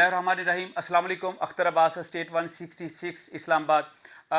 बिस्मिल्लाहिर्रहमानिर्रहीम। अस्सलाम वालेकुम। Akhtar Abbas, state 166 Islamabad.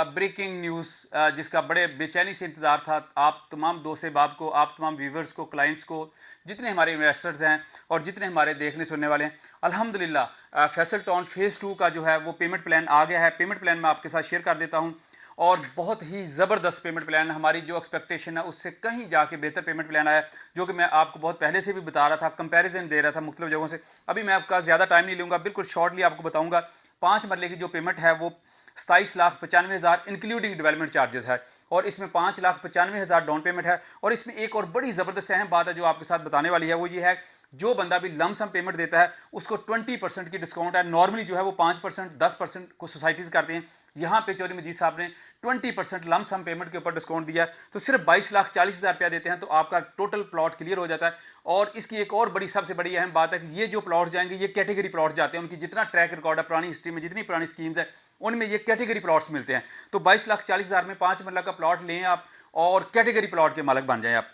Breaking news जिसका बड़े बेचैनी से इंतज़ार था, आप तमाम दोस्त अहबाब को, आप तमाम व्यूवर्स को, क्लाइंट्स को, जितने हमारे इन्वेस्टर्स हैं और जितने हमारे देखने सुनने वाले हैं, अल्हम्दुलिल्लाह फैसल टाउन फ़ेज़ 2 का जो है वो पेमेंट प्लान आ गया है। पेमेंट प्लान मैं आपके साथ शेयर कर देता हूँ और बहुत ही ज़बरदस्त पेमेंट प्लान, हमारी जो एक्सपेक्टेशन है उससे कहीं जाके बेहतर पेमेंट प्लान आया, जो कि मैं आपको बहुत पहले से भी बता रहा था, कंपैरिजन दे रहा था मुख्तलिफ जगहों से। अभी मैं आपका ज़्यादा टाइम नहीं लूँगा, बिल्कुल शॉर्टली आपको बताऊँगा। 5 मरले की जो पेमेंट है वो 27,95,000 इंक्लूडिंग डेवलपमेंट चार्जेस है और इसमें 5,95,000 डाउन पेमेंट है। और इसमें एक और बड़ी ज़बरदस्त अहम बात है जो आपके साथ बताने वाली है, वो ये है, जो बंदा भी लमसम पेमेंट देता है उसको 20% की डिस्काउंट है। नॉर्मली जो है वो 5% 10% को सोसाइटीज़ करते हैं, यहाँ पे चौधरी मजीद साहब ने 20% लमसम पेमेंट के ऊपर डिस्काउंट दिया है। तो सिर्फ 22,40,000 रुपया देते हैं तो आपका टोटल प्लॉट क्लियर हो जाता है। और इसकी एक और बड़ी सबसे बड़ी अहम बात है कि ये जो प्लॉट जाएंगे ये कैटेगरी प्लॉट जाते हैं, उनकी जितना ट्रैक रिकॉर्ड है पुरानी हिस्ट्री में, जितनी पुरानी स्कीम्स है उनमें ये कैटेगरी प्लॉट्स मिलते हैं। तो 22,40,000 में 5 मरला का प्लॉट लें आप और कैटेगरी प्लॉट के मालिक बन जाएं आप।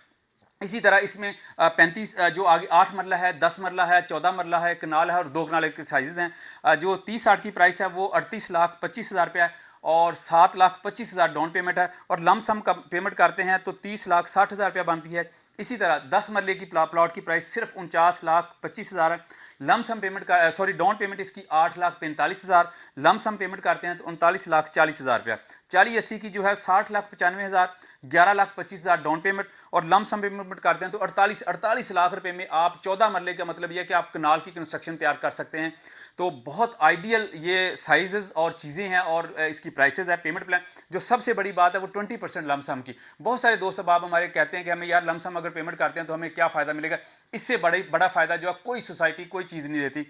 इसी तरह इसमें 35 जो आगे 8 मरला है, 10 मरला है, 14 मरला है, कनाल है और 2 कनाल के साइज़ हैं। जो 30-60 की प्राइस है वो 38,25,000 रुपया है और 7,25,000 डाउन पेमेंट है और लमसम का पेमेंट करते हैं तो 30,60,000 रुपया बनती है। इसी तरह 10 मरले की प्लॉट की प्राइस सिर्फ 49,25,000 है। लमसम पेमेंट का डाउन पेमेंट इसकी 8,45,000, लमसम पेमेंट करते हैं तो 39,40,000 रुपया। 40-80 की जो है 60,95,000, 11,25,000 डाउन पेमेंट और लमसम पेमेंट करते हैं तो 48 लाख रुपए में आप 14 मरले का मतलब यह कि आप कनाल की कंस्ट्रक्शन तैयार कर सकते हैं। तो बहुत आइडियल ये साइजेस और चीज़ें हैं और इसकी प्राइसेस है। पेमेंट प्लान जो सबसे बड़ी बात है वो 20% लमसम की। बहुत सारे दोस्त अब आप हमारे कहते हैं कि हमें यार लमसम अगर पेमेंट करते हैं तो हमें क्या फ़ायदा मिलेगा। इससे बड़ा फ़ायदा जो है कोई सोसाइटी कोई चीज़ नहीं देती।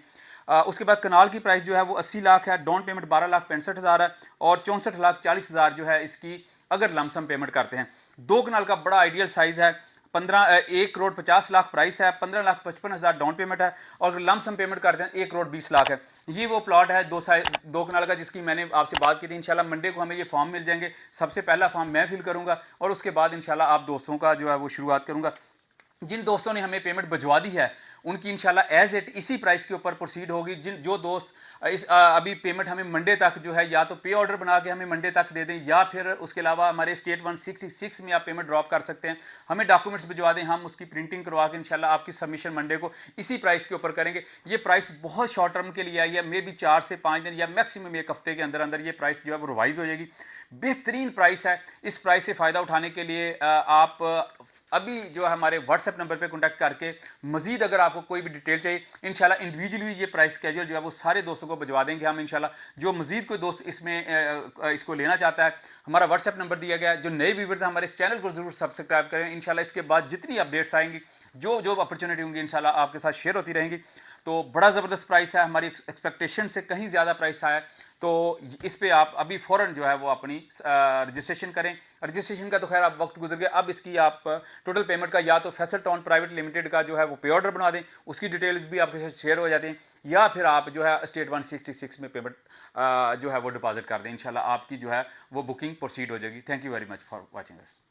उसके बाद कनाल की प्राइस जो है वो 80 लाख है, डाउन पेमेंट 12,65,000 है और 64,40,000 जो है इसकी अगर लमसम पेमेंट करते हैं। 2 कनाल का बड़ा आइडियल साइज़ है। 1,50,00,000 प्राइस है, 15,55,000 डाउन पेमेंट है और अगर लमसम पेमेंट करते हैं 1,20,00,000 है। ये वो प्लॉट है 2 कनाल का जिसकी मैंने आपसे बात की थी। इंशाल्लाह मंडे को हमें ये फॉर्म मिल जाएंगे। सबसे पहला फॉर्म मैं फिल करूंगा और उसके बाद इंशाल्लाह आप दोस्तों का जो है वो शुरुआत करूंगा। जिन दोस्तों ने हमें पेमेंट भिजवा दी है उनकी इंशाल्लाह एज इट इसी प्राइस के ऊपर प्रोसीड होगी। जो दोस्त अभी पेमेंट हमें मंडे तक जो है या तो पे ऑर्डर बना के हमें मंडे तक दे दें या फिर उसके अलावा हमारे स्टेट 166 में आप पेमेंट ड्रॉप कर सकते हैं। हमें डॉक्यूमेंट्स भिजवा दें, हम उसकी प्रिंटिंग करवा के इंशाल्लाह आपकी सबमिशन मंडे को इसी प्राइस के ऊपर करेंगे। ये प्राइस बहुत शॉर्ट टर्म के लिए आई है, मे बी 4 से 5 दिन या मैक्सिमम 1 हफ्ते के अंदर अंदर ये प्राइस जो है वो रिवाइज हो जाएगी। बेहतरीन प्राइस है। इस प्राइस से फ़ायदा उठाने के लिए आप अभी जो है हमारे व्हाट्सएप नंबर पे कॉन्टैक्ट करके मजीद अगर आपको कोई भी डिटेल चाहिए, इंशाल्लाह इंडिविजुअली ये प्राइस कैजुअल जो है वो सारे दोस्तों को भिजवा देंगे हम इंशाल्लाह। जो मजीद कोई दोस्त इसमें इसको लेना चाहता है, हमारा व्हाट्सएप नंबर दिया गया है। जो नए व्यूवर्स हैं हमारे इस चैनल को जरूर सब्सक्राइब करें। इंशाल्लाह इसके बाद जितनी अपडेट्स आएंगी, जो अपॉर्चुनिटी होंगी इंशाल्लाह आपके साथ शेयर होती रहेंगी। तो बड़ा ज़बरदस्त प्राइस है, हमारी एक्सपेक्टेशन से कहीं ज़्यादा प्राइस आया है। तो इस पे आप अभी फ़ौरन जो है वो अपनी रजिस्ट्रेशन करें। रजिस्ट्रेशन का तो खैर अब वक्त गुजर गया। अब इसकी आप टोटल पेमेंट का या तो फैसल टाउन प्राइवेट लिमिटेड का जो है वो पे ऑर्डर बना दें, उसकी डिटेल्स भी आपके साथ शेयर हो जाती हैं, या फिर आप जो है स्टेट 166 में पेमेंट जो है वो डिपॉजिट कर दें। इंशाल्लाह आपकी जो है वो बुकिंग प्रोसीड हो जाएगी। Thank you very much for watching this.